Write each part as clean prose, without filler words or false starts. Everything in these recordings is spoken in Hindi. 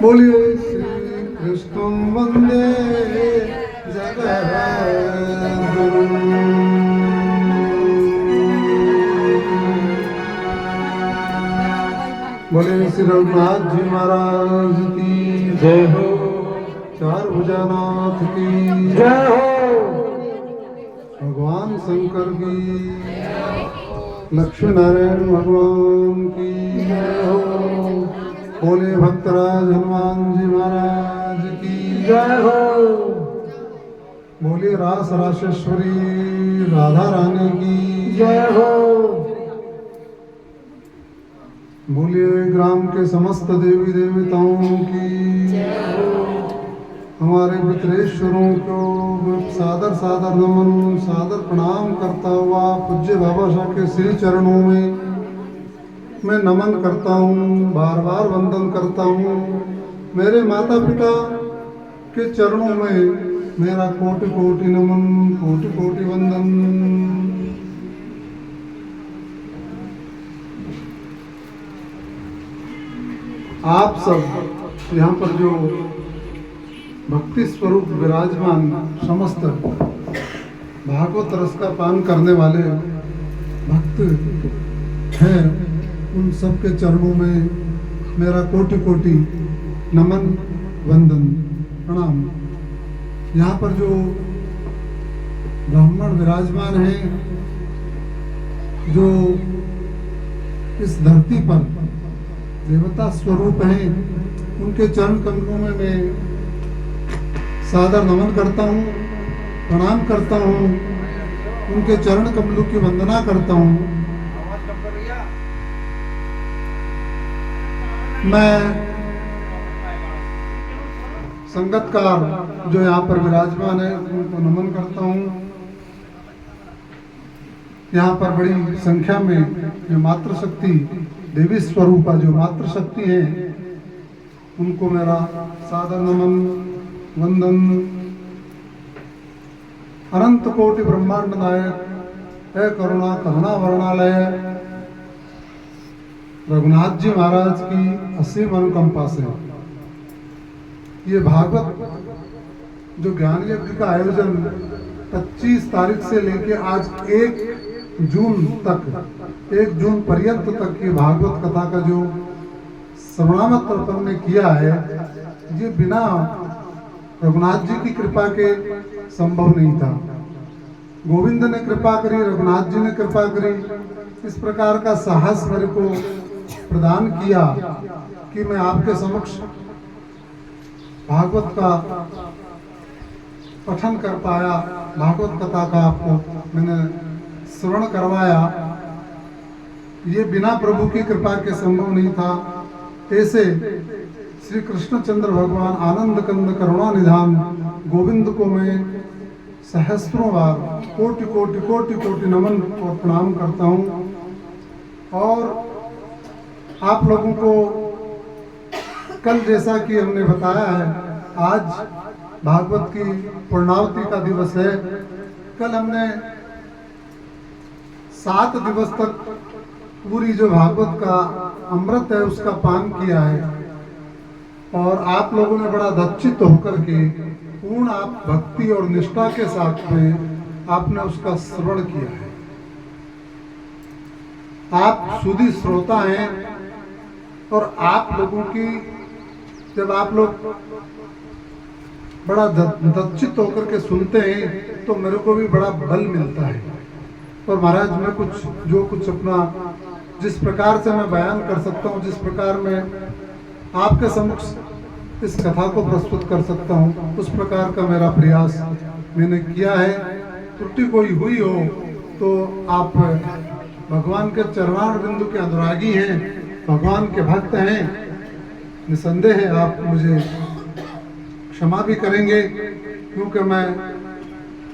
बोलिए श्री कृष्ण वंदे जगद्गुरुम्। बोले श्री रघुनाथ जी महाराज की जय हो। चार भुजानाथ की जय हो। भगवान शंकर की, लक्ष्मी नारायण भगवान की जय हो। बोले भक्तराज हनुमान जी महाराज की जय हो। बोले रास राशेश्वरी राधा रानी की जय हो। बोलिए ग्राम के समस्त देवी देवताओं की जय हो। हमारे पितरेश्वरों को सादर सादर नमन, सादर प्रणाम करता हुआ पूज्य बाबा साहब के श्री चरणों में मैं नमन करता हूँ, बार बार वंदन करता हूँ। मेरे माता पिता के चरणों में मेरा कोटि कोटि नमन, कोटि कोटि वंदन। आप सब यहाँ पर जो भक्ति स्वरूप विराजमान समस्त भागवत रस का पान करने वाले भक्त हैं, उन सबके चरणों में मेरा कोटि कोटि नमन, वंदन, प्रणाम। यहाँ पर जो ब्राह्मण विराजमान हैं, जो इस धरती पर देवता स्वरूप हैं, उनके चरण कमलों में मैं सादर नमन करता हूँ, प्रणाम करता हूँ, उनके चरण कमलों की वंदना करता हूँ। मैं संगतकार जो यहाँ पर विराजमान है उनको नमन करता हूँ। यहाँ पर बड़ी संख्या में जो मातृशक्ति देवी स्वरूपा जो मातृशक्ति है, उनको मेरा सादर नमन, वंदन। अनंत कोटि ब्रह्मांड नायक है करुणा करुणा वर्णालय रघुनाथ जी महाराज की असीम अनुकंपा से ये भागवत जो ज्ञान यज्ञ का आयोजन 25 तारीख से लेके आज 1 जून तक, 1 जून पर्यंत तक की भागवत कथा का जो श्रवणामत तर्पण ने किया है, ये बिना रघुनाथ जी की कृपा के संभव नहीं था। गोविंद ने कृपा करी, रघुनाथ जी ने कृपा करी, इस प्रकार का साहस मेरे को प्रदान किया कि मैं आपके समक्ष भागवत का पठन कर पाया, भागवत कथा का आपको मैंने श्रवण करवाया। ये बिना प्रभु की कृपा के संभव नहीं था। ऐसे श्री कृष्णचंद्र भगवान आनंद कंद करुणा निधान गोविंद को मैं सहस्त्रों बार कोटि कोटि कोटि कोटि नमन और प्रणाम करता हूँ। और आप लोगों को कल जैसा कि हमने बताया है, आज भागवत की पूर्णावती का दिवस है। कल हमने 7 दिवस तक पूरी जो भागवत का अमृत है उसका पान किया है, और आप लोगों ने बड़ा दक्षित होकर के पूर्ण आप भक्ति और निष्ठा के साथ में आपने उसका श्रवण किया है। आप सुधी श्रोता हैं, और आप लोगों की जब आप लोग बड़ा दक्षित होकर के सुनते हैं तो मेरे को भी बड़ा बल मिलता है। और महाराज मैं कुछ अपना जिस प्रकार से मैं बयान कर सकता हूँ, जिस प्रकार मैं आपके समक्ष इस कथा को प्रस्तुत कर सकता हूँ, उस प्रकार का मेरा प्रयास मैंने किया है। त्रुटि कोई हुई हो तो आप भगवान के चरणार बिंदु के अनुरागी हैं, भगवान के भक्त हैं, निसंदेह है आप मुझे क्षमा भी करेंगे, क्योंकि मैं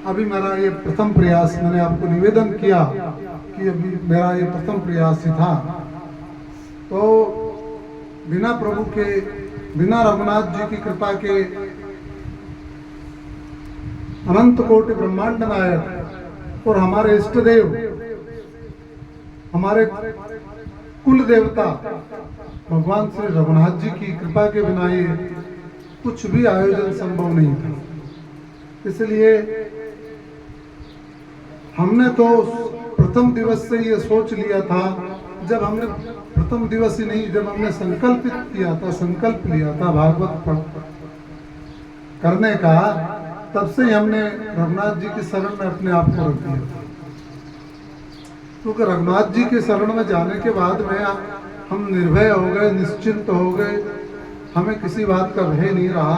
अभी मेरा ये प्रथम प्रयास, मैंने आपको निवेदन किया कि अभी मेरा ये प्रथम प्रयास ही था। तो बिना प्रभु के, बिना रघुनाथ जी की कृपा के अनंत कोटि ब्रह्मांड नायक और हमारे इष्ट देव, हमारे कुल देवता भगवान श्री रघुनाथ जी की कृपा के बिना ये कुछ भी आयोजन संभव नहीं था। इसलिए हमने तो प्रथम दिवस से ये सोच लिया था, जब हमने प्रथम दिवस ही नहीं, जब हमने संकल्पित किया था, संकल्प लिया था भागवत करने का, तब से ही हमने रघुनाथ जी की शरण में अपने आप को रख दिया था। क्योंकि रघुनाथ जी के शरण में जाने के बाद में हम निर्भय हो गए, निश्चिंत हो गए, हमें किसी बात का भय नहीं रहा।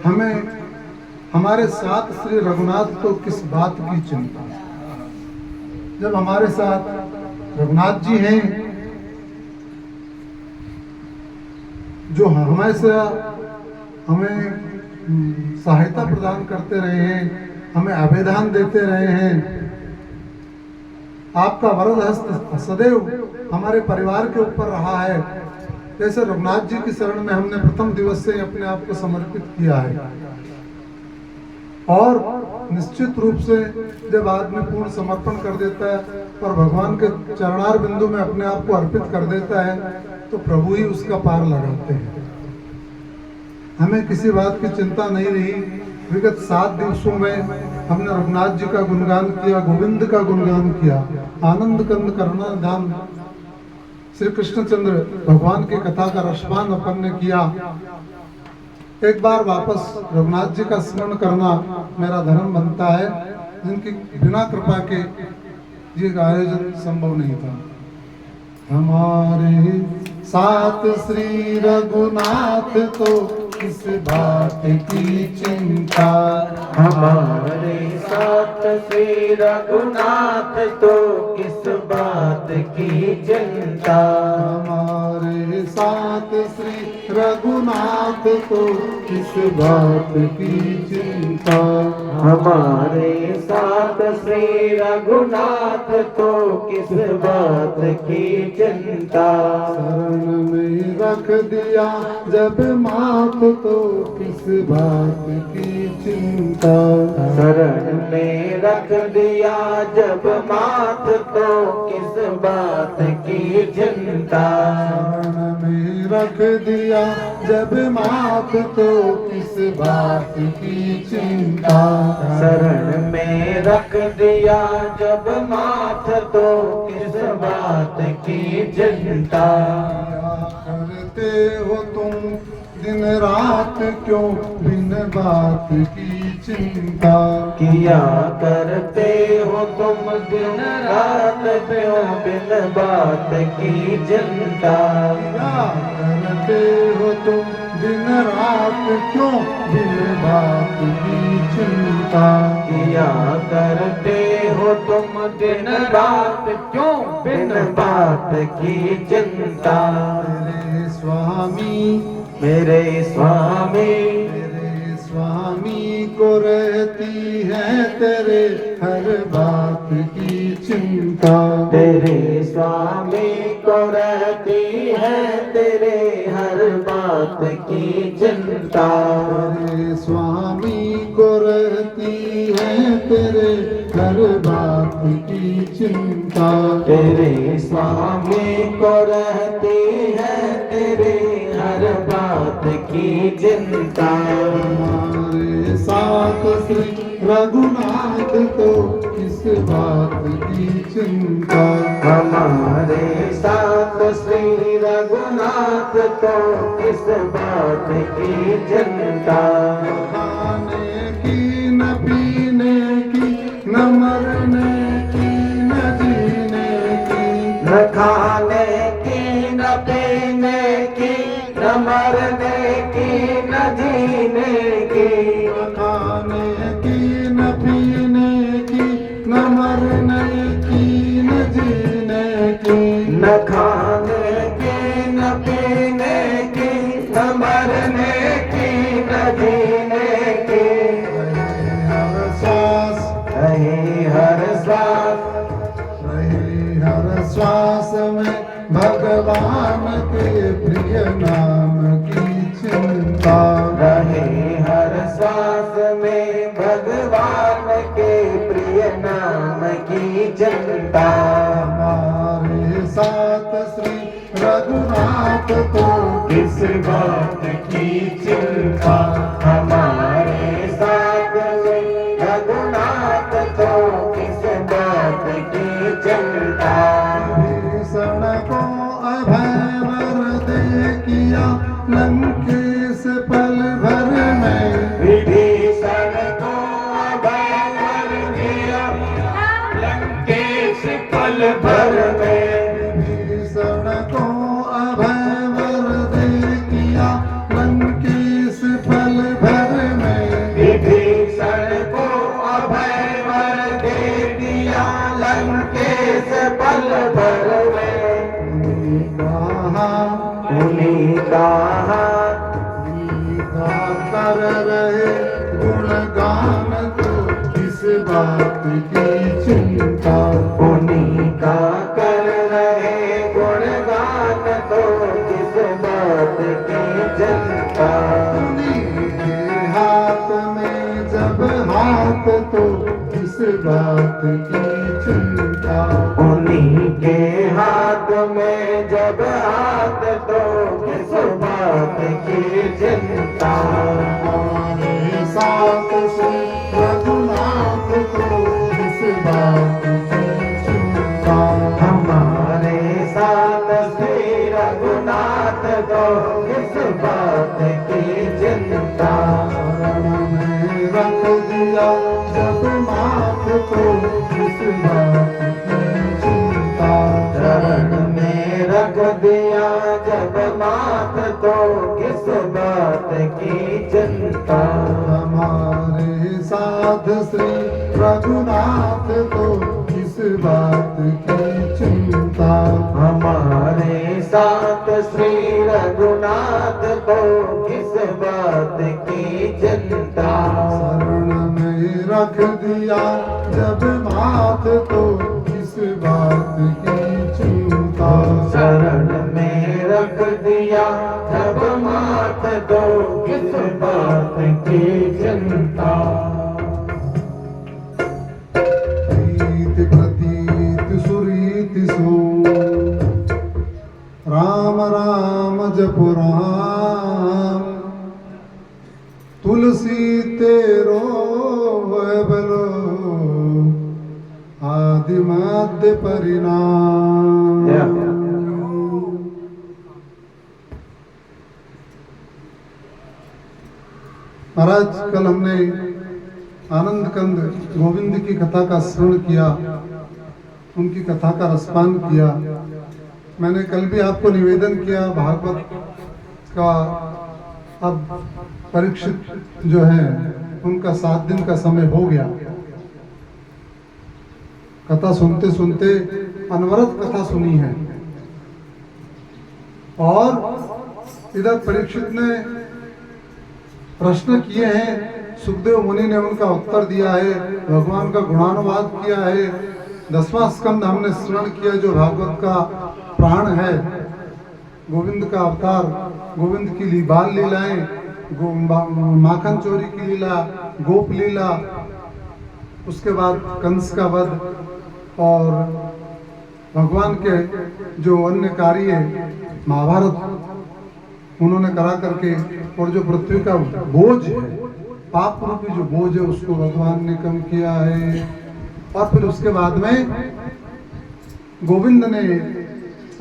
हमें हमारे साथ श्री रघुनाथ तो किस बात की चिंता। जब हमारे साथ रघुनाथ जी हैं जो हमेशा हमें सहायता प्रदान करते रहे हैं, हमें अभयदान देते रहे हैं, आपका वरद हस्त सदैव हमारे परिवार के ऊपर रहा है, जैसे रघुनाथ जी की शरण में हमने प्रथम दिवस से अपने आप को समर्पित किया है। और निश्चित रूप से जब आदमी पूर्ण समर्पण कर देता है और भगवान के चरणार बिंदु में अपने आप को अर्पित कर देता है, तो प्रभु ही उसका पार लगाते हैं। हमें किसी बात की चिंता नहीं रही। विगत 7 दिवसों में हमने रघुनाथ जी का गुणगान किया, गोविंद का गुणगान किया, आनंद कंद करुणा दान श्री कृष्णचंद्र भगवान की कथा का रसपान अपन ने किया। एक बार वापस रघुनाथ जी का स्मरण करना मेरा धर्म बनता है, जिनकी बिना कृपा के ये आयोजन संभव नहीं था। हमारे साथ श्री रघुनाथ तो किस बात की चिंता, हमारे साथ श्री रघुनाथ तो किस बात की चिंता, हमारे साथ श्री रघुनाथ तो किस बात की चिंता, हमारे साथ श्री रघुनाथ तो किस बात की चिंता, शरण में रख दिया जब माथ तो किस बात की चिंता, शरण में रख दिया जब माथ तो किस बात की चिंता, शरण में रख दिया जब माथ तो किस बात की चिंता, शरण में रख दिया जब माथ तो किस बात की चिंता, करते हो तुम दिन रात क्यों बिन बात की चिंता, किया करते हो तुम दिन रात क्यों बिन बात की चिंता, क्या करते हो तुम दिन रात क्यों बिन बात की चिंता, किया करते हो तुम दिन रात क्यों बिन बात की चिंता, मेरे स्वामी मेरे स्वामी मेरे स्वामी को रहती है तेरे हर बात की चिंता, तेरे स्वामी को रहती है तेरे हर बात की चिंता, तेरे स्वामी को रहती है तेरे हर बात की चिंता, तेरे स्वामी को रहती है तेरे हर बात की चिंता, हमारे साथ श्री रघुनाथ तो किस बात की चिंता, हमारे साथ श्री रघुनाथ तो किस बात की चिंता, खाने की न पीने की न मरने की न जीने की, न खाने की न पीने की न मरने की न जीने की, न खाने की न पीने की न मरने की न जीने की, न खाने की न पीने की न मरने की न जीने की, हर सांस रही हर श्वास रही हर श्वास में भगवान के प्रिय नाम की किस बात की चिंता, हमारे साथ में रघुनाथ तो किस बात की चिंता। विभीषण को अभय वर दे किया लंकेश पल भर में। विभीषण को अभय वर दिया लंकेश पल भर में। विभीषण को अभय वर दे किया लंकेश पल भर में। विभीषण को अभय वर दे दिया लंकेश पल भर में। उन्हीं कहा गीता कर रहे गुणगान तो किस बात की चिंता। उन्हीं का कर रहे गुणगान तो किस बात की चिंता। उन्हीं के हाथ में जब हाथ तो किस बात की चिंता। उन्हीं के हाथ में जब हाथ तो किस बात की चिंता। हमारे साथ से रघुनाथ तो किस बात की चिंता। हमारे साथ श्री रघुनाथ तो किस बात की चिंता। शरण में रख दिया जब माथ तो किस बात की चिंता। शरण में रख दिया जब माथ तो किस बात की चिंता। हमारे साथ श्री रघुनाथ तो किस बात की चिंता। हमारे साथ श्री रघुनाथ को किस बात की चिंता। शरण में रख दिया जब माथ तो किस बात की चिंता। शरण में रख दिया जब माथ तो किस बात की चिंता। प्रीति प्रतीत सुरीति सो राम राम जपु राम। तुलसी तेरो है बलो आदि मध्य परिणाम। महाराज कल हमने आनंद कंद गोविंद की कथा का श्रवण किया, उनकी कथा का रसपान किया। मैंने कल भी आपको निवेदन किया भागवत का अब परीक्षित जो है उनका 7 दिन का समय हो गया। कथा सुनते सुनते अनवरत कथा सुनी है और इधर परीक्षित ने प्रश्न किए हैं, सुखदेव मुनि ने उनका उत्तर दिया है, भगवान का गुणानुवाद किया है। 10वां स्कंद हमने श्रवण किया जो भागवत का प्राण है, गोविंद का अवतार, गोविंद की बाल लीलाएं, माखन चोरी की लीला, गोप लीला, उसके बाद कंस का वध और भगवान के जो अन्य कार्य महाभारत उन्होंने करा करके, और जो पृथ्वी का बोझ है, पाप रूपी जो बोझ है उसको भगवान ने कम किया है। और फिर उसके बाद में गोविंद ने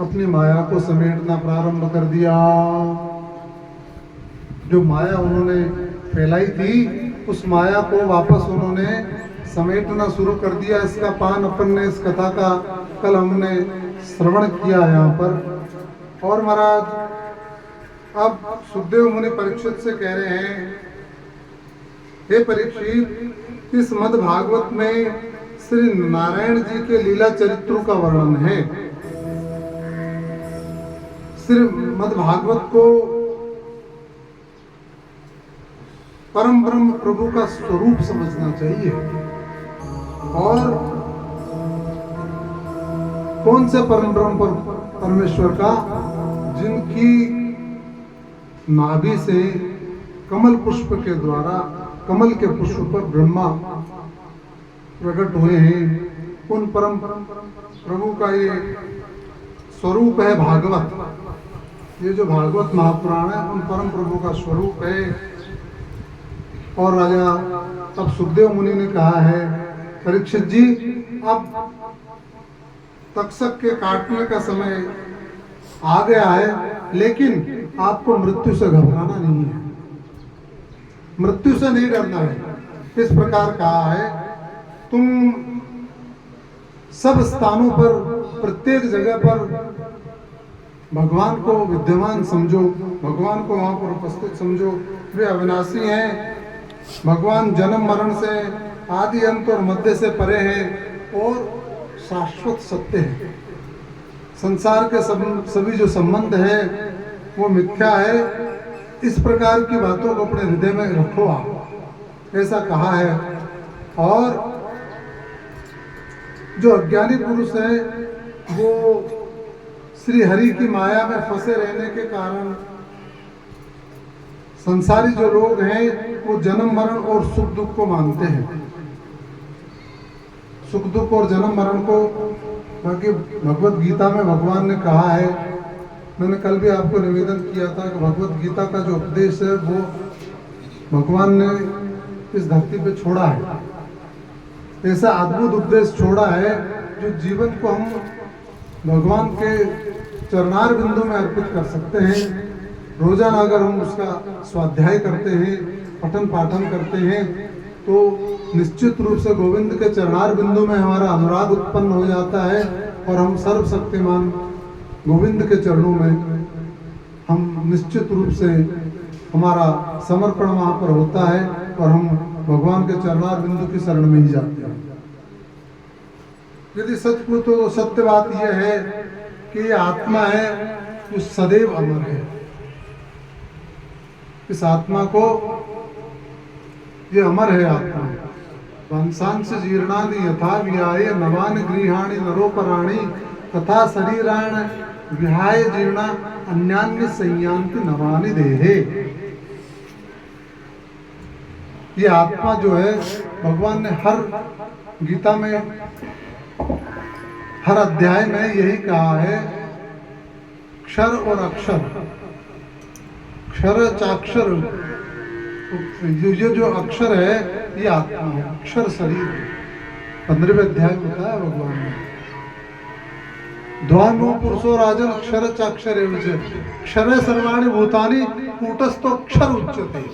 अपनी माया को समेटना प्रारंभ कर दिया। जो माया उन्होंने फैलाई थी उस माया को वापस उन्होंने समेटना शुरू कर दिया। इसका पान अपन ने इस कथा का कल हमने श्रवण किया यहाँ पर। और महाराज अब सुखदेव मुनि परीक्षित से कह रहे हैं, हे परीक्षित, इस मद भागवत में श्री नारायण जी के लीला चरित्रों का वर्णन है। श्री मद भागवत को परम ब्रह्म प्रभु का स्वरूप समझना चाहिए। और कौन से परम ब्रह्म परमेश्वर का, जिनकी नाभि से कमल पुष्प के द्वारा कमल के पुष्प पर ब्रह्मा प्रकट हुए हैं, उन परम प्रभु का ये स्वरूप है भागवत। ये जो भागवत महापुराण है उन परम प्रभु का स्वरूप है। और राजा अब सुखदेव मुनि ने कहा है, परीक्षित जी अब तक्षक के काटने का समय आ गया है, लेकिन आपको मृत्यु से घबराना नहीं है, मृत्यु से नहीं डरना है। इस प्रकार कहा है, तुम सब स्थानों पर, प्रत्येक जगह पर भगवान को विद्यमान समझो, भगवान को वहां पर उपस्थित समझो। वे अविनाशी हैं, भगवान जन्म मरण से, आदि अंत और मध्य से परे हैं और शाश्वत सत्य है। संसार के सभी जो संबंध है वो मिथ्या है। इस प्रकार की बातों को अपने हृदय में रखो आप, ऐसा कहा है। और जो अज्ञानी पुरुष है वो श्री हरि की माया में फंसे रहने के कारण, संसारी जो लोग हैं वो जन्म मरण और सुख दुख को मानते हैं, सुख दुख और जन्म मरण को। बाकी भगवत गीता में भगवान ने कहा है, मैंने कल भी आपको निवेदन किया था कि भगवत गीता का जो उपदेश है वो भगवान ने इस धरती पे छोड़ा है। ऐसा अद्भुत उपदेश छोड़ा है जो जीवन को हम भगवान के चरणार बिंदु में अर्पित कर सकते हैं। रोजाना अगर हम उसका स्वाध्याय करते हैं, पठन पाठन करते हैं, तो निश्चित रूप से गोविंद के चरणार बिंदु में हमारा अनुराग उत्पन्न हो जाता है और हम सर्वशक्तिमान गोविंद के चरणों में हम निश्चित रूप से हमारा समर्पण वहाँ पर होता है और हम भगवान के चरणार बिंदु की शरण में ही जाते हैं। यदि सचमुच तो सत्य बात यह है कि ये आत्मा है जो सदैव अमर है। इस आत्मा को, ये अमर है आत्मा। वंशांश जीर्णानि यथा विहाय नवानि गृहाणि नरोपराणि तथा शरीराण विहाय जीर्णा अन्यान्य संयान्ति नवानि देहे। ये आत्मा जो है, भगवान ने हर गीता में, हर अध्याय में यही कहा है, क्षर और अक्षर, क्षर चाक्षर, ये जो अक्षर है ये आत्मा है, अक्षर शरीर है। 15वें अध्याय में बताया भगवान ने, ध्वानो पुरुषो राजन अक्षर चाक्षर क्षर सर्वाणि भूतानि कूटस्थो अक्षर उच्यते।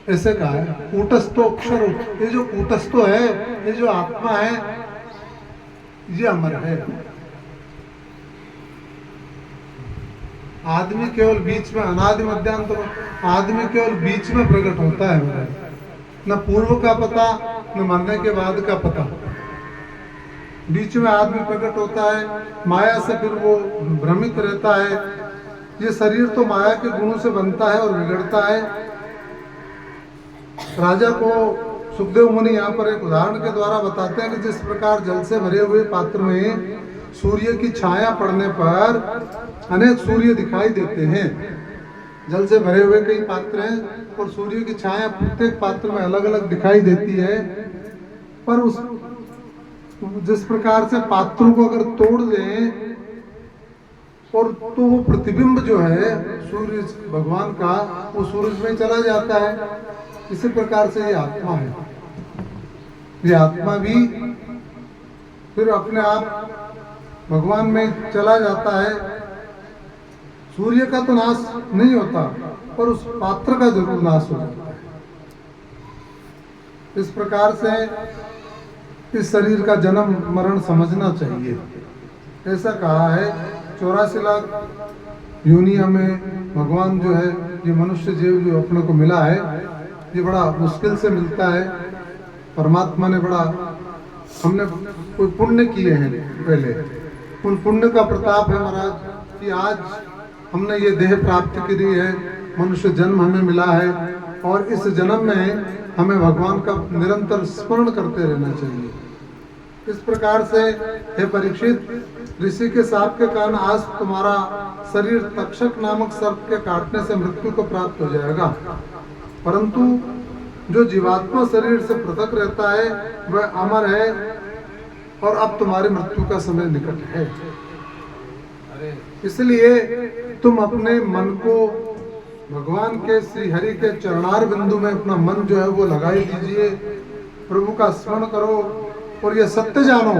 ऐसे कहा है, कूटस्थो अक्षर। ये जो कूटस्थो है, ये जो आत्मा है, ये अमर है। आदमी केवल बीच में, अनादि मध्यांत, आदमी केवल बीच में प्रकट होता है। न पूर्व का पता, न मरने के बाद का पता। बीच में आदमी प्रकट होता है, माया से फिर वो भ्रमित रहता है। ये शरीर तो माया के गुणों से बनता है और बिगड़ता है। राजा को सुखदेव मुनि यहाँ पर एक उदाहरण के द्वारा बताते हैं कि जिस प्रकार जल से भरे हुए पात्र में सूर्य की छाया पड़ने पर अनेक सूर्य दिखाई देते हैं। जल से भरे हुए कई पात्र हैं और सूर्य की छाया प्रत्येक पात्र में अलग अलग दिखाई देती है। पर उस जिस प्रकार से पात्रों को अगर तोड़ दें और तो वो प्रतिबिंब जो है सूर्य भगवान का, वो सूरज में चला जाता है। इसी प्रकार से ये आत्मा है। ये आत्मा भी फिर अपने आप भगवान में चला जाता है। सूर्य का तो नाश नहीं होता, पर उस पात्र का जरूर नाश हो जाता है। इस प्रकार से इस शरीर का जन्म मरण समझना चाहिए। ऐसा कहा है, 84 लाख योनिया में भगवान जो है, ये मनुष्य जीव जो अपने को मिला है, ये बड़ा मुश्किल से मिलता है। परमात्मा ने बड़ा, हमने कोई पुण्य किए हैं पहले, उन पुण्य का प्रताप है महाराज कि आज हमने ये देह प्राप्त करी है, मनुष्य जन्म हमें मिला है। और इस जन्म में हमें भगवान का निरंतर स्मरण करते रहना चाहिए। इस प्रकार से हे परीक्षित, ऋषि के शाप के कारण आज तुम्हारा शरीर तक्षक नामक सर्प के काटने से मृत्यु को प्राप्त हो जाएगा। परंतु जो जीवात्मा शरीर से पृथक रहता है वह अमर है और अब तुम्हारी मृत्यु का समय निकट है। इसलिए तुम अपने मन को भगवान के श्री हरि के चरणार बिंदु में अपना मन जो है वो लगाई दीजिए, प्रभु का स्मरण करो और ये सत्य जानो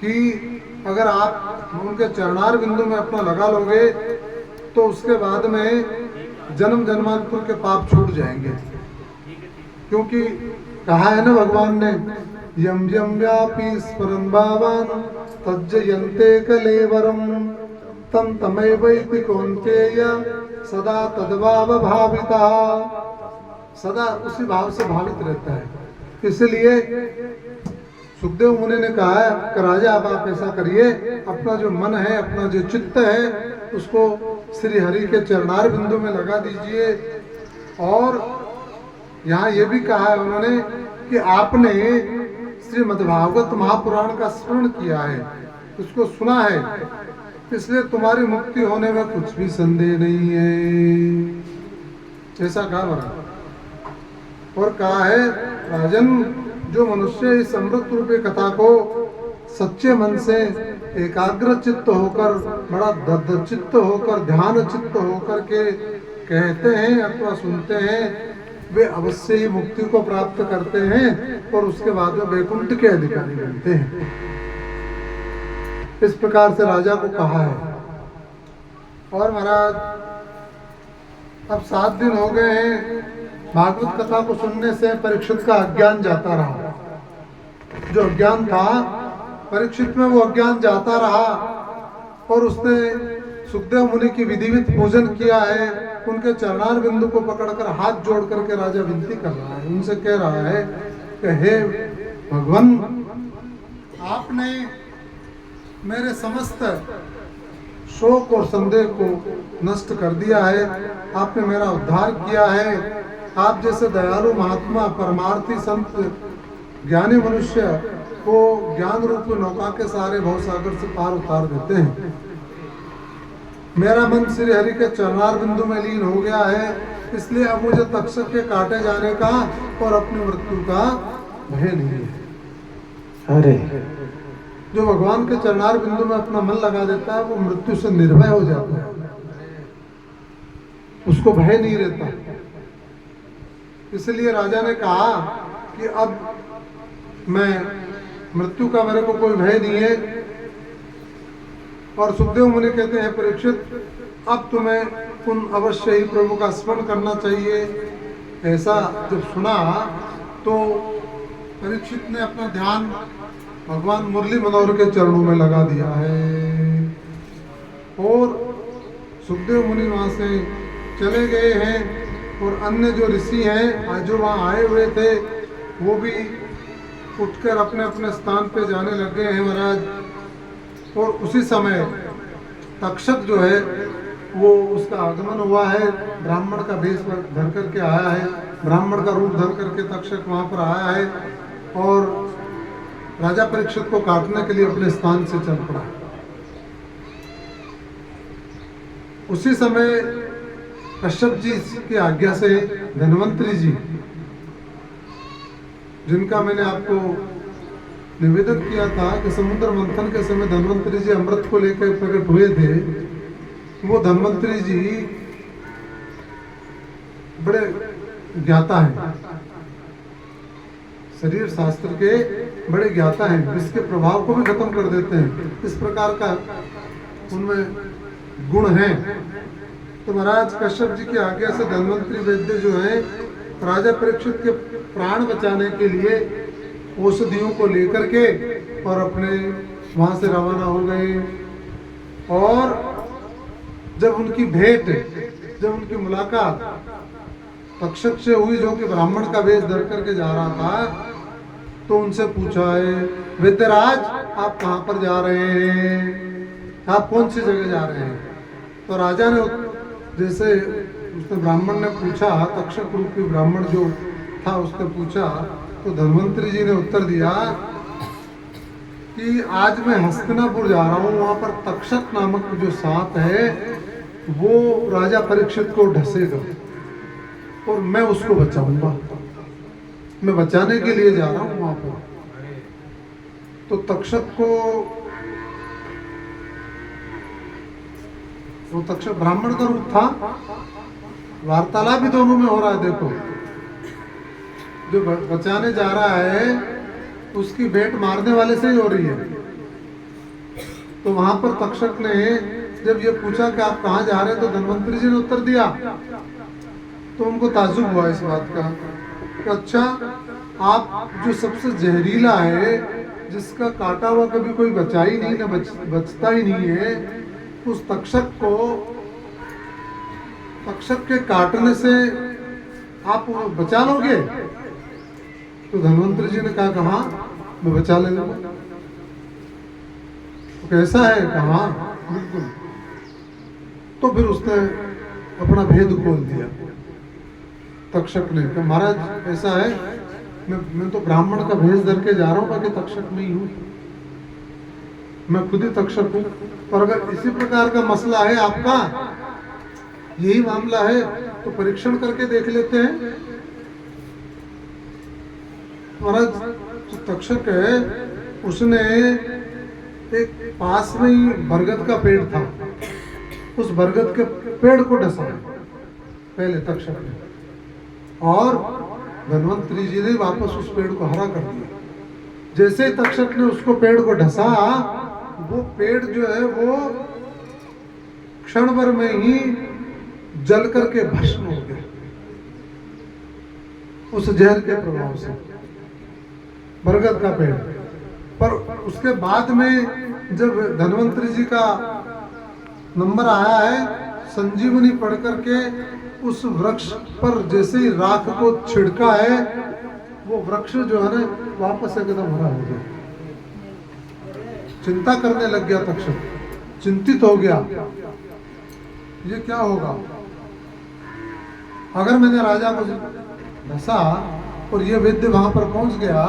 कि अगर आप उनके चरणार बिंदु में अपना लगा लोगे तो उसके बाद में जन्म जन्मांतर के पाप छूट जाएंगे। क्योंकि कहा है ना भगवान ने, यम यम व्यापी स्मरन् भावान् तज्जयन्ते कलेवरम तम तमैवैति कौन्तेय सदा तद्भाव भाविता। सदा उसी भाव से भावित रहता है। इसलिए सुखदेव मुनि ने कहा है कि राजा अब आप ऐसा करिए, अपना जो मन है, अपना जो चित्त है, उसको श्री हरि के चरणार बिंदु में लगा दीजिए। और यहाँ ये भी कहा है उन्होंने कि आपने श्रीमद्भागवत महापुराण का स्मरण किया है, उसको सुना है, इसलिए तुम्हारी मुक्ति होने में कुछ भी संदेह नहीं है, ऐसा कहा बना। और कहा है राजन, जो मनुष्य इस अमृत रूपी कथा को सच्चे मन से एकाग्र चित्त होकर, बड़ा दृढ़ चित्त होकर, ध्यान चित्त होकर के कहते हैं अथवा सुनते हैं, वे अवश्य ही मुक्ति को प्राप्त करते हैं और उसके बाद में वैकुंठ के अधिकारी बनते हैं। इस प्रकार से राजा को कहा है। और महाराज अब 7 दिन हो गए हैं, भागवत कथा को सुनने से परीक्षित का अज्ञान जाता रहा। जो अज्ञान था परीक्षित में, वो अज्ञान जाता रहा और उसने सुखदेव मुनि की विधिवत पूजन किया है। उनके चरणार बिंदु को पकड़कर हाथ जोड़ करके राजा विनती कर रहा है, उनसे कह रहा है कि हे भगवान, आपने मेरे समस्त शोक और संदेह को नष्ट कर दिया है, आपने मेरा उद्धार किया है। आप जैसे दयालु महात्मा, परमार्थी संत, ज्ञानी मनुष्य को ज्ञान रूप नौका के सहारे भवसागर से पार उतार देते हैं। मेरा मन श्री हरि के चरणार बिंदु में लीन हो गया है, इसलिए अब मुझे तक्षक के काटे जाने का और अपनी मृत्यु का भय नहीं है। अरे जो भगवान के चरणार बिंदु में अपना मन लगा देता है, वो मृत्यु से निर्भय हो जाता है, उसको भय नहीं रहता। इसलिए राजा ने कहा कि अब मैं मृत्यु का मेरे को कोई भय नहीं है। और सुखदेव मुनि कहते हैं, परीक्षित, अब तुम्हें उन अवश्य ही प्रभु का स्मरण करना चाहिए। ऐसा जब सुना तो परीक्षित ने अपना ध्यान भगवान मुरली मनोहर के चरणों में लगा दिया है और सुखदेव मुनि वहाँ से चले गए हैं। और अन्य जो ऋषि हैं आज जो वहाँ आए हुए थे, वो भी उठकर अपने अपने स्थान पे जाने लग गए हैं महाराज। और उसी समय तक्षक जो है वो उसका आगमन हुआ है, ब्राह्मण का भेष धर करके आया है, ब्राह्मण का रूप धर करके तक्षक वहाँ पर आया है और राजा परीक्षित को काटने के लिए अपने स्थान से चल पड़ा। उसी समय कश्यप जी की आज्ञा से धन्वंतरी जी, जिनका मैंने आपको निवेदन किया था कि समुद्र मंथन के समय धन्वंतरी जी अमृत को लेकर प्रकट हुए थे, वो धन्वंतरी जी बड़े ज्ञाता हैं, शरीर शास्त्र के बड़े ज्ञाता हैं, जिसके प्रभाव को भी खत्म कर देते हैं। इस प्रकार का उनमें गुण है। तो महाराज कश्यप जी की आज्ञा से धन्वंतरी वैद्य जो है राजा परीक्षित के प्राण बचाने के लिए औषधियों को लेकर के और अपने वहां से रवाना हो गए। और जब उनकी भेंट, जब उनकी मुलाकात तक्षक से हुई, जो कि ब्राह्मण का वेश धर करके जा रहा था, तो उनसे पूछा है, वैद्यराज आप कहाँ पर जा रहे हैं, आप कौन सी जगह जा रहे हैं? तो राजा ने, जैसे उसने ब्राह्मण ने पूछा, तक्षक रूपी ब्राह्मण जो था उसने पूछा, तो धन्वंतरी जी ने उत्तर दिया कि आज मैं हस्तिनापुर जा रहा हूँ, वहाँ पर तक्षक नामक जो सांप है वो राजा परीक्षित को ढसेगा और मैं उसको बचाऊंगा, मैं बचाने के लिए जा रहा हूँ वहाँ पर। तो तक्षक को वो तक्षक ब्राह्मण का रूप था। वार्तालाप भी दोनों में हो रहा है। देखो, जो बचाने जा रहा है उसकी भेंट मारने वाले से ही हो रही है। तो वहां पर तक्षक ने जब ये पूछा कि आप कहाँ जा रहे हैं, तो धन्वंतरी जी ने उत्तर दिया। तो उनको ताज्जुब हुआ इस बात का कि अच्छा, आप जो सबसे जहरीला है, जिसका काटा हुआ कभी कोई बचा ही नहीं, ना बचता ही नहीं है, उस तक्षक को, तक्षक के काटने से आप बचा लोगे? तो धन्वंतरी जी ने कहा मैं बचा लेगा। तो कैसा है? कहा बिल्कुल। तो फिर उसने अपना भेद खोल दिया तक्षक ने। कि महाराज ऐसा है, मैं तो ब्राह्मण का भेष धर के जा रहा हूँ, बाकी तक्षक नहीं हूँ, मैं खुद ही तक्षक हूँ। पर अगर इसी प्रकार का मसला है आपका, यही मामला है, तो परीक्षण करके देख लेते हैं। महाराज जो तक्षक है, उसने एक पास में ही बरगद का पेड़ था, उस बरगद के पेड़ को डसा पहले तक्षक ने, और धन्वंतरी जी ने वापस उस पेड़ को हरा कर दिया। जैसे ही तक्षक ने उसको पेड़ को ढसा, वो पेड़ जो है वो क्षण भर में ही जल करके भस्म हो गया उस जहर के प्रभाव से, बरगद का पेड़। पर उसके बाद में जब धन्वंतरी जी का नंबर आया है, संजीवनी पढ़ करके उस वृक्ष पर जैसे ही राख को छिड़का है, वो वृक्ष जो है ना वापस एकदम हरा हो गया। चिंता करने लग गया तक्षक, चिंतित हो गया, ये क्या होगा? अगर मैंने राजा को धसा और ये वैद्य वहां पर पहुंच गया,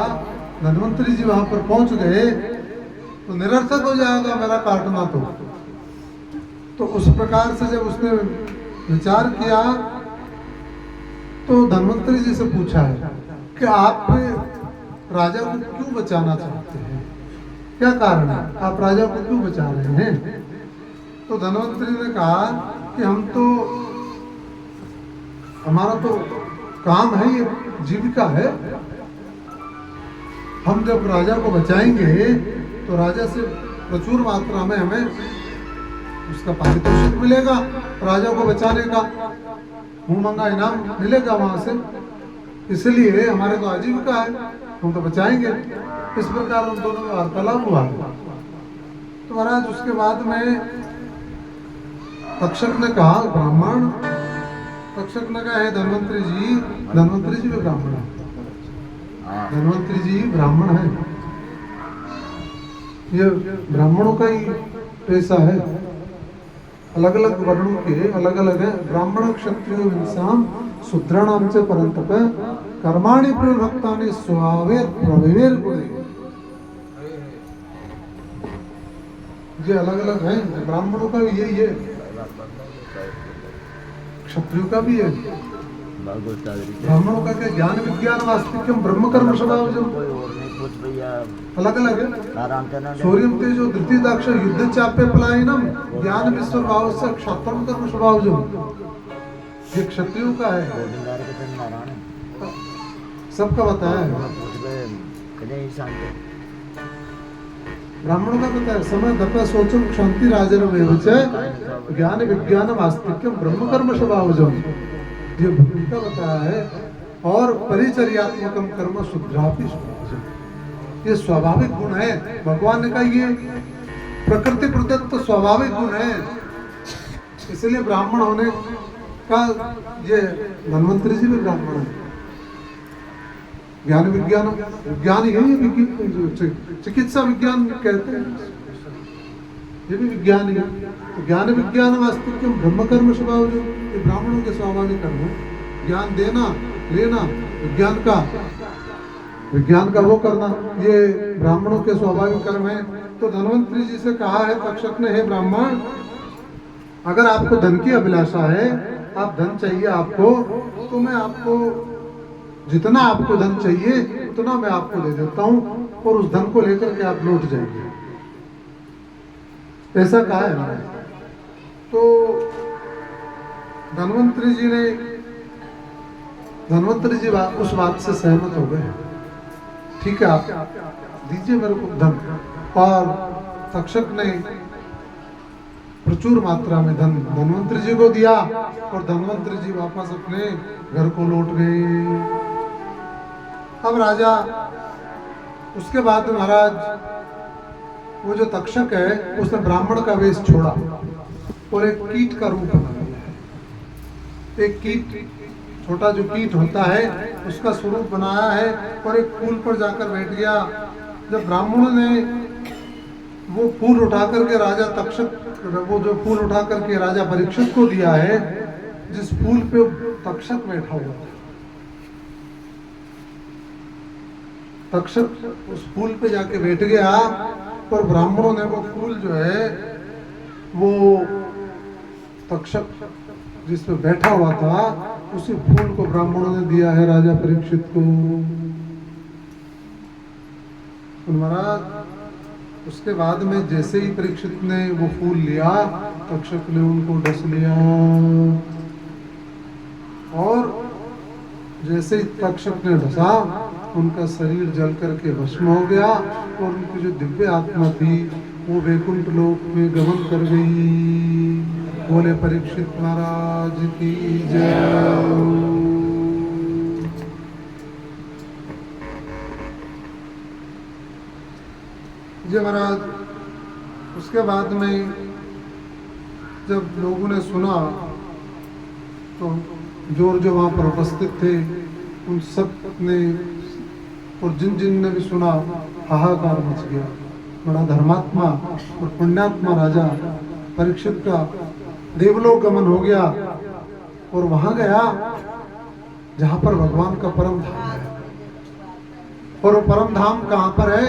धन्वंतरी जी वहां पर पहुंच गए, तो निरर्थक हो जाएगा मेरा काटना। तो उस प्रकार से जब उसने विचार किया, तो धन्वंतरी जी से पूछा है कि आप राजा को क्यों बचाना चाहते हैं, क्या कारण है, आप राजा को क्यों बचा रहे हैं? तो धन्वंतरी ने कहा कि हमारा तो काम है, ये जीविका है, हम जब राजा को बचाएंगे तो राजा से प्रचुर मात्रा में हमें उसका पारितोषिक मिलेगा, राजा को बचाने का मुंह इनाम मिलेगा वहां से, इसलिए हमारे तो आजीविका है, हम तो बचाएंगे। इस प्रकार उन दोनों में वार्तालाप हुआ। तो महाराज उसके बाद में तक्षक ने कहा, ब्राह्मण, तक्षक ने कहा है धन्वंतरी जी भी ब्राह्मण है, धन्वंतरी जी ब्राह्मण है, ये ब्राह्मणों का ही पैसा है, अलग अलग वर्णों के अलग अलग है। ब्राह्मण क्षत्रिय इंसान शूद्राणाम से परंतप कर्माणि प्रविभक्तानि स्वभावे प्रविवेर गुणे, ये अलग अलग है। ब्राह्मणों का भी यही है, क्षत्रियों का भी है। ब्राह्मणों का क्या ज्ञान विज्ञान वास्तविकम ब्रह्म कर्म स्वभावजम अलग अलग है। सूर्यम तेजो धृतिदाक्ष युद्ध चाप्य पलायनम ज्ञान विश्व भाव से क्षत्रम कर्म स्वभावजम, ये क्षत्रियों का है, सबका बताया है। ब्राह्मणों का पता है, समय दप सोचम क्षांति राजनम एवं ज्ञान विज्ञान वास्तविकम ब्रह्म कर्म स्वभावजम, ये भूमि का बताया है। और परिचर्यात्मकम कर्म शुद्रापि स्वभावजम, ये स्वाभाविक गुण है भगवान ने कहा, ये प्रकृति प्रदत्त स्वाभाविक गुण है, इसलिए ब्राह्मण होने का ये धन्वंतरी जी भी ब्राह्मण है। ज्ञान विज्ञान विज्ञान यही चिकित्सा विज्ञान कहते हैं, ये भी विज्ञान ही है। तो ज्ञान विज्ञान वास्तविक ब्रह्म कर्म स्वभाव, जो ये ब्राह्मणों के स्वाभाविक कर्म है, ज्ञान देना लेना, विज्ञान का वो करना, ये ब्राह्मणों के स्वाभाविक कर्म है। तो धन्वंतरी जी से कहा है तक्षक ने, हे ब्राह्मण, अगर आपको धन की अभिलाषा है, आप धन चाहिए आपको, तो मैं आपको जितना आपको धन चाहिए उतना मैं आपको दे देता हूँ, और उस धन को लेकर के आप लौट जाइए, ऐसा कहा है। तो धन्वंतरी जी उस बात से सहमत हो गए। ठीक है, आप दीजिए मेरे को धन। और तक्षक ने प्रचुर मात्रा में धन धन्वंतरी जी को दिया और धन्वंतरी जी वापस अपने घर को लौट गए। अब राजा उसके बाद महाराज वो जो तक्षक है उसने ब्राह्मण का वेश छोड़ा और एक कीट का रूप बना लिया। एक कीट, छोटा जो कीट होता है उसका स्वरूप बनाया है और एक फूल पर जाकर बैठ गया। जब ब्राह्मणों ने वो फूल उठा करके राजा तक्षक, वो जो फूल उठा करके राजा परीक्षित को दिया है, जिस फूल पे तक्षक बैठा हुआ था, तक्षक उस फूल पे जाके बैठ गया और ब्राह्मणों ने वो फूल जो है वो तक्षक जिस पे बैठा हुआ था उसी फूल को ब्राह्मणों ने दिया है राजा परीक्षित को। महाराज उसके बाद में जैसे ही परीक्षित ने वो फूल लिया, तक्षक ने उनको डस लिया और जैसे ही तक्षक ने डसा उनका शरीर जल करके भस्म हो गया और उनकी जो दिव्य आत्मा थी वो वैकुंठ लोक में गमन कर गई। बोले परीक्षित महाराज की जय। जय महाराज। उसके बाद में जब लोगों ने सुना तो जो वहां पर उपस्थित थे उन सब ने और जिन जिन ने भी सुना हाहाकार मच गया। बड़ा धर्मात्मा और पुण्यात्मा राजा परीक्षित का देवलोक गमन हो गया और वहां गया जहां पर भगवान का परम धाम है। और वो परम धाम कहां पर है?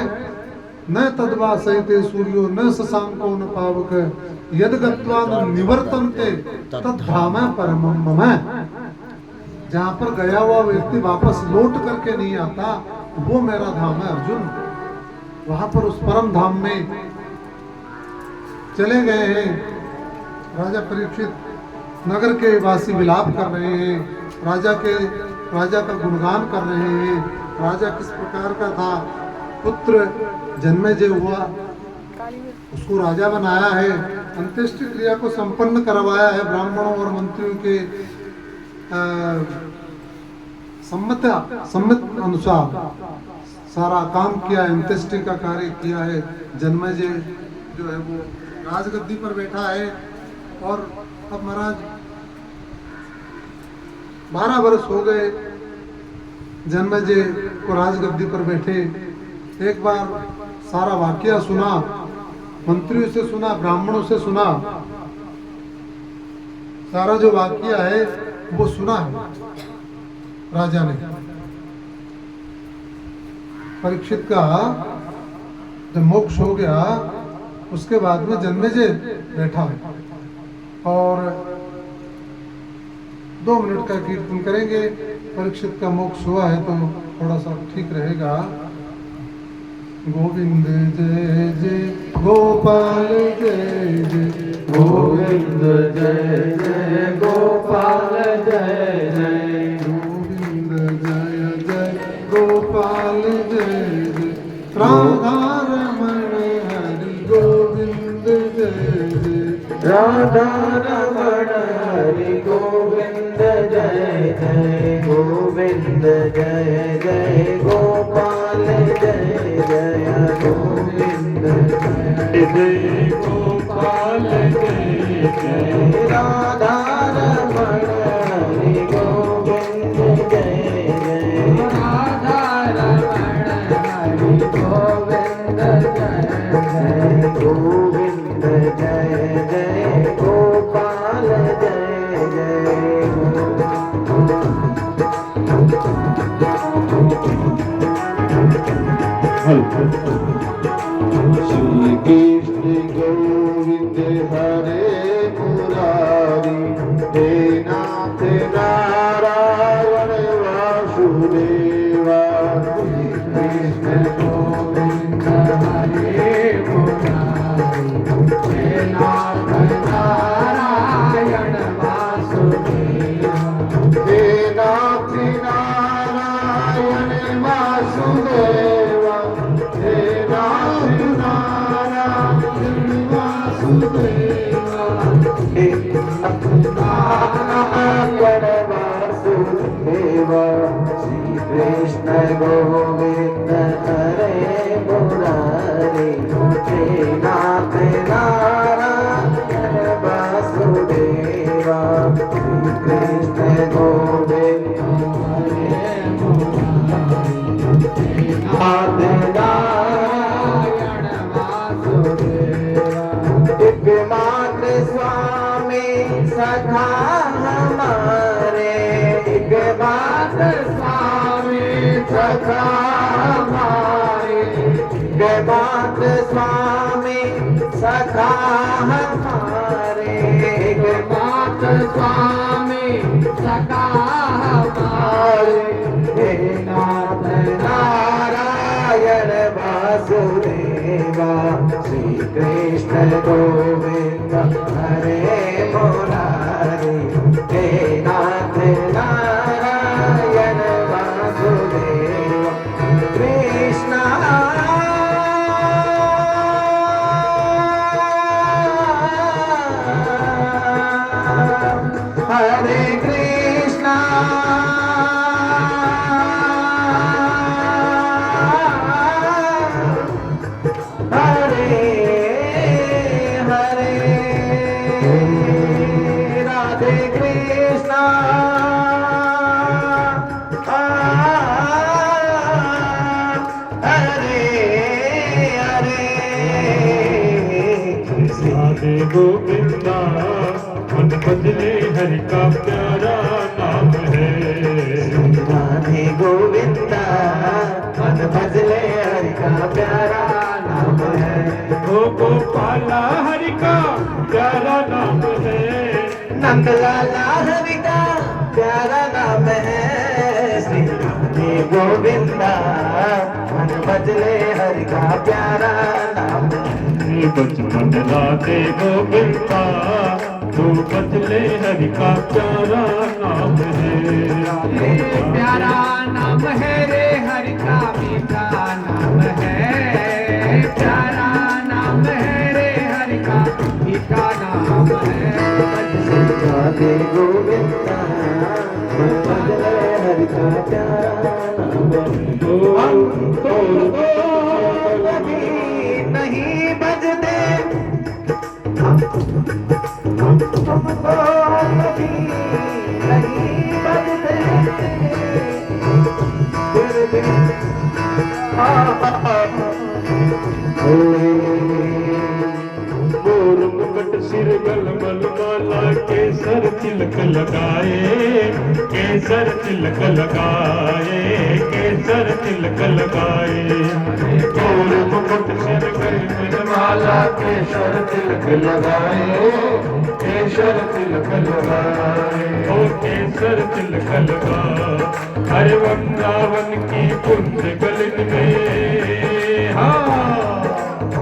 न तद्वा सहिते सूर्यो न शशांको न पावक यद गत्वा न निवर्तन्ते तद्धाम परमं मम। जहां पर गया हुआ व्यक्ति वापस लौट करके नहीं आता वो मेरा धाम है अर्जुन। वहां पर उस परम धाम में चले गए हैं। राजा परीक्षित नगर के वासी विलाप कर रहे हैं, राजा का गुणगान कर रहे हैं। राजा किस प्रकार का था, पुत्र जन्मेजय हुआ, उसको राजा बनाया है, अंत्येष्टि क्रिया को संपन्न करवाया है, ब्राह्मणों और मंत्रियों के सम्मत अनुसार सारा काम किया है, अंत्येष्टि का कार्य किया है। जन्मेजय जो है वो राजगद्दी पर बैठा है और अब महाराज 12 वर्ष हो गए जन्मेजय को राजगद्दी पर बैठे। एक बार सारा वाकया सुना, मंत्रियों से सुना, ब्राह्मणों से सुना, सारा जो वाकया है वो सुना है राजा ने। परीक्षित का जब मोक्ष हो गया उसके बाद में जन्मेजय बैठा है और 2 मिनट का कीर्तन करेंगे। परीक्षित का मोक्ष हुआ है तो थोड़ा सा ठीक रहेगा। गोविंद जय जय गोपाल जय जय गोविंद जय जय गोपाल जय जय गोविंद जय जय गोपाल जय जय राधा रमण हरि गोविंद जय जय राधा रमण हरि गोविंद जय जय गोविंद जय जय गोपाल जय जय गोविंद जय जय गोपाल जय जय राधा रमण हरि गोविंद जय जय राधा रमण हरि गोविंद जय जय गोविंद जय जय गोपाल जय जय श्री कृष्ण गोविंद हरे मुरारी हे नाथ नारायण वासुदेवा श्री कृष्ण गोविंद हरे मुरारी हे नाथ नारायण वासुदेवा श्री कृष्ण गोविंद हरे मुरारी नारायण वासुदेवा एकमात्र स्वामी सखा हमारे एकमात्र स्वामी सखा हमारे एकमात्र स्वामी सखा हमारे एकमात्र स्वामी सखा हमारे हे नाथ नारायण वासुदेवा श्री कृष्ण गोविंद हरे मुरारी हे नाथ नारायण वासुदेवा कृष्ण हरे कृष्ण हरे हरे राधे कृष्ण हरे हरे राधे गोविंदा मन बदले हरि का प्यारा नाम है। राधे गोविंदा मन बदले हरि का प्यारा नाम है। ओ गोपाला हरि का प्यारा नाम है। नंदलाला हरि का प्यारा नाम है। श्री राधे गोविंदा मन बदले हरि का प्यारा नाम है। बचपन राधे गोविंदा तू बदले हरि का प्यारा नाम है। प्यारा नाम है रे हरि का मीठा नाम है। प्यारा नाम है रे हरि का मीठा नाम है। राधे गोविंदा मन बदले हरि का प्यारा नाम है। हमको कभी नहीं बजते हमको कभी नहीं बजते फिर भी मोर मुकुट सिर गलमल माला केसर तिलक लगाए। केसर तिलक लगाए। केसर तिलक लगाए। मोर मुकुट सिर गलमल माला केसर तिलक लगाए। केसर तिलक लगाए। ओ केसर तिलक लगा हरे वृंदावन की कुंज गलन में। हाँ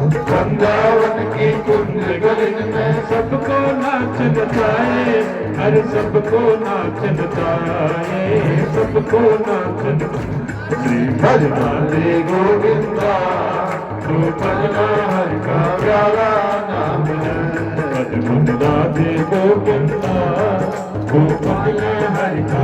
वृंदावन की कुंज गलन में सबको नाच नचाए। हर सबको नाच नचाए। सबको नाच श्री भज राधे गोविंदा तू बदला हरि का प्यारा नाम है। भज मन राधे गोविंदा तू बदले हरि का